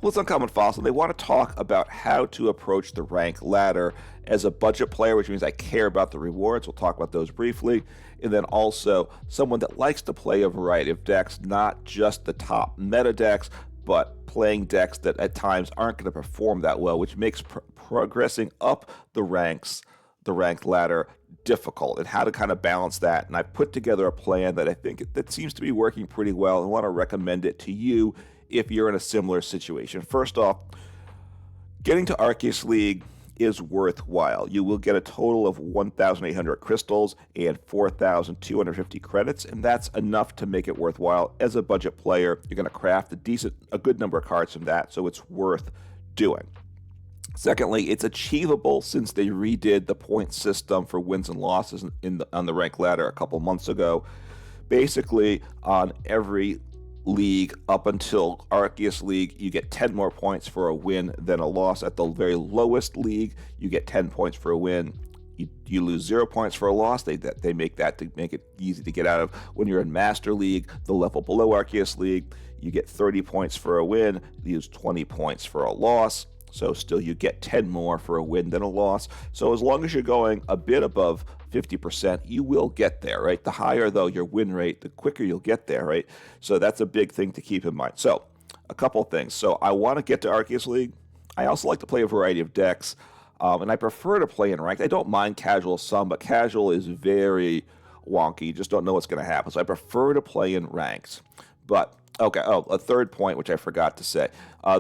Well, it's Uncommon Fossil. They want to talk about how to approach the rank ladder as a budget player, which means I care about the rewards. We'll talk about those briefly. And then also someone that likes to play a variety of decks, not just the top meta decks, but playing decks that at times aren't going to perform that well, which makes progressing up the ranks, the ranked ladder, difficult, and how to kind of balance that. And I put together a plan that I think that seems to be working pretty well and want to recommend it to you if you're in a similar situation. First off, getting to Arceus League is worthwhile. You will get a total of 1,800 crystals and 4,250 credits, and that's enough to make it worthwhile. As a budget player, you're going to craft a good number of cards from that, so it's worth doing. Secondly, it's achievable since they redid the point system for wins and losses on the rank ladder a couple months ago. Basically, on every league up until Arceus League, you get 10 more points for a win than a loss. At the very lowest league, you get 10 points for a win. You lose 0 points for a loss. They make that to make it easy to get out of. When you're in Master League, the level below Arceus League, you get 30 points for a win. You use 20 points for a loss. So still you get 10 more for a win than a loss. So as long as you're going a bit above 50%, you will get there, right? The higher, though, your win rate, the quicker you'll get there, right? So that's a big thing to keep in mind. So a couple of things. So I want to get to Arceus League. I also like to play a variety of decks, and I prefer to play in ranked. I don't mind casual some, but casual is very wonky. You just don't know what's going to happen. So I prefer to play in ranked. But okay, a third point, which I forgot to say.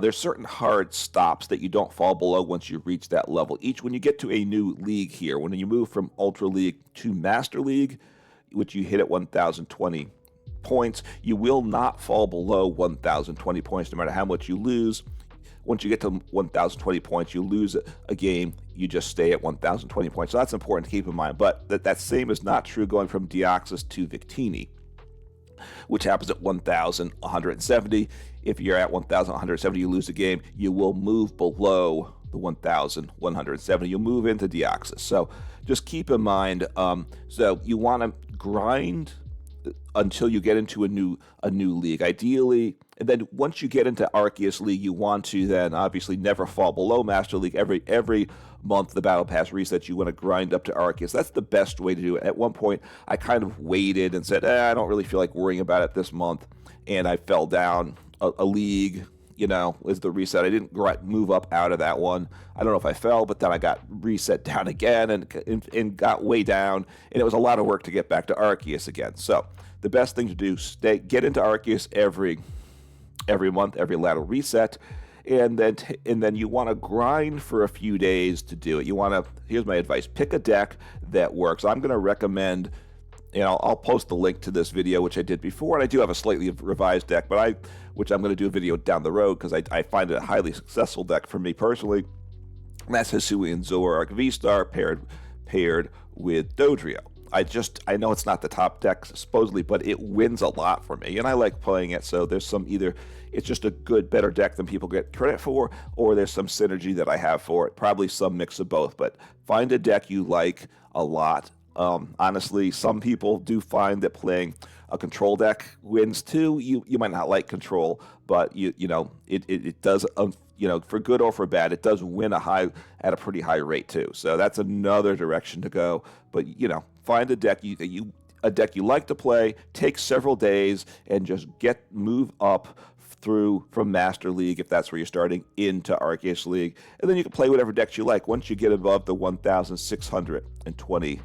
There's certain hard stops that you don't fall below once you reach that level. When you get to a new league here, when you move from Ultra League to Master League, which you hit at 1,020 points, you will not fall below 1,020 points no matter how much you lose. Once you get to 1,020 points, you lose a game, you just stay at 1,020 points. So that's important to keep in mind. But that same is not true going from Deoxys to Victini, which happens at 1,170. If you're at 1,170, you lose a game, you will move below the 1,170. You'll move into Deoxys. So just keep in mind, so you want to grind until you get into a new league, ideally. And then once you get into Arceus League, you want to then obviously never fall below Master League. Every month the Battle Pass resets, you want to grind up to Arceus. That's the best way to do it. At one point, I kind of waited and said, I don't really feel like worrying about it this month. And I fell down a league, was the reset. I didn't move up out of that one. I don't know if I fell, but then I got reset down again and got way down. And it was a lot of work to get back to Arceus again. So the best thing to do, get into Arceus every month, every ladder reset, and then you want to grind for a few days to do it. Here's my advice: pick a deck that works. I'm going to recommend, I'll post the link to this video, which I did before, and I do have a slightly revised deck, which I'm going to do a video down the road because I find it a highly successful deck for me personally. And that's Hisuian Zoroark Vstar paired with Dodrio. I know it's not the top deck supposedly, but it wins a lot for me, and I like playing it. So there's either it's just a better deck than people get credit for, or there's some synergy that I have for it. Probably some mix of both, but find a deck you like a lot. Honestly, some people do find that playing a control deck wins too. You might not like control, but it does. For good or for bad, it does win at a pretty high rate too. So that's another direction to go. But find a deck you like to play. Take several days and just move up from Master League, if that's where you're starting, into Arceus League, and then you can play whatever decks you like. Once you get above the 1,620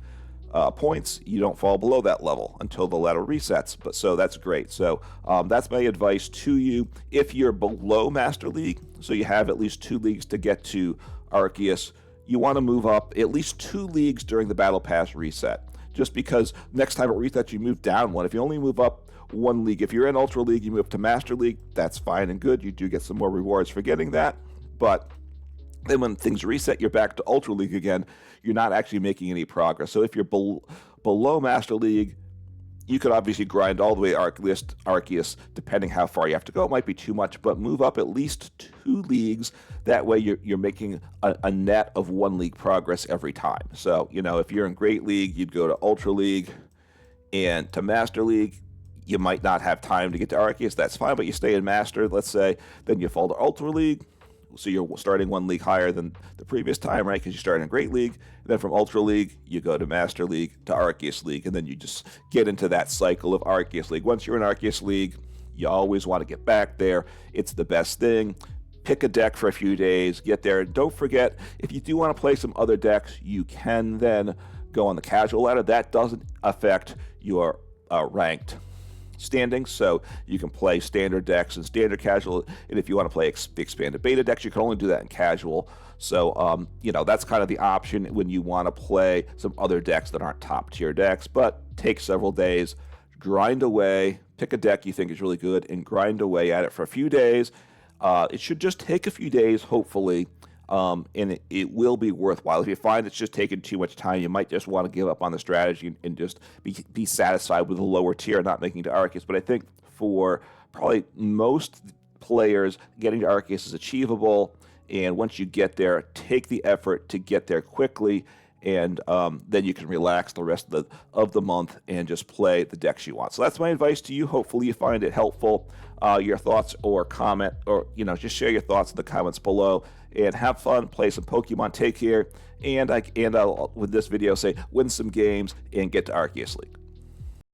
points, you don't fall below that level until the ladder resets. So that's great. So that's my advice to you. If you're below Master League, so you have at least 2 leagues to get to Arceus, you want to move up at least 2 leagues during the Battle Pass reset. Just because next time it resets, you move down one. If you only move up 1 league, if you're in Ultra League, you move to Master League, that's fine and good. You do get some more rewards for getting that. But then when things reset, you're back to Ultra League again. You're not actually making any progress. So if you're below Master League, you could obviously grind all the way to Arceus, depending how far you have to go. It might be too much, but move up at least 2 leagues. That way you're making a net of 1 league progress every time. So, if you're in Great League, you'd go to Ultra League and to Master League. you might not have time to get to Arceus. That's fine, but you stay in Master, let's say, then you fall to Ultra League. So you're starting one league higher than the previous time, right? Because you start in Great League. And then from Ultra League, you go to Master League to Arceus League. And then you just get into that cycle of Arceus League. Once you're in Arceus League, you always want to get back there. It's the best thing. Pick a deck for a few days, get there. And don't forget, if you do want to play some other decks, you can then go on the casual ladder. That doesn't affect your ranked standings, so you can play standard decks and standard casual, and if you want to play expanded beta decks, you can only do that in casual. So that's kind of the option when you want to play some other decks that aren't top tier decks. But take several days, grind away, pick a deck you think is really good, and grind away at it for a few days. It should just take a few days, hopefully, and it will be worthwhile. If you find it's just taking too much time, you might just want to give up on the strategy and just be satisfied with a lower tier, not making it to Arceus. But I think for probably most players, getting to Arceus is achievable, and once you get there, take the effort to get there quickly, and then you can relax the rest of the month and just play the decks you want. So that's my advice to you. Hopefully you find it helpful. Your thoughts or comment, or just share your thoughts in the comments below, and have fun, play some Pokemon. Take care, and I'll with this video say win some games and get to Arceus League.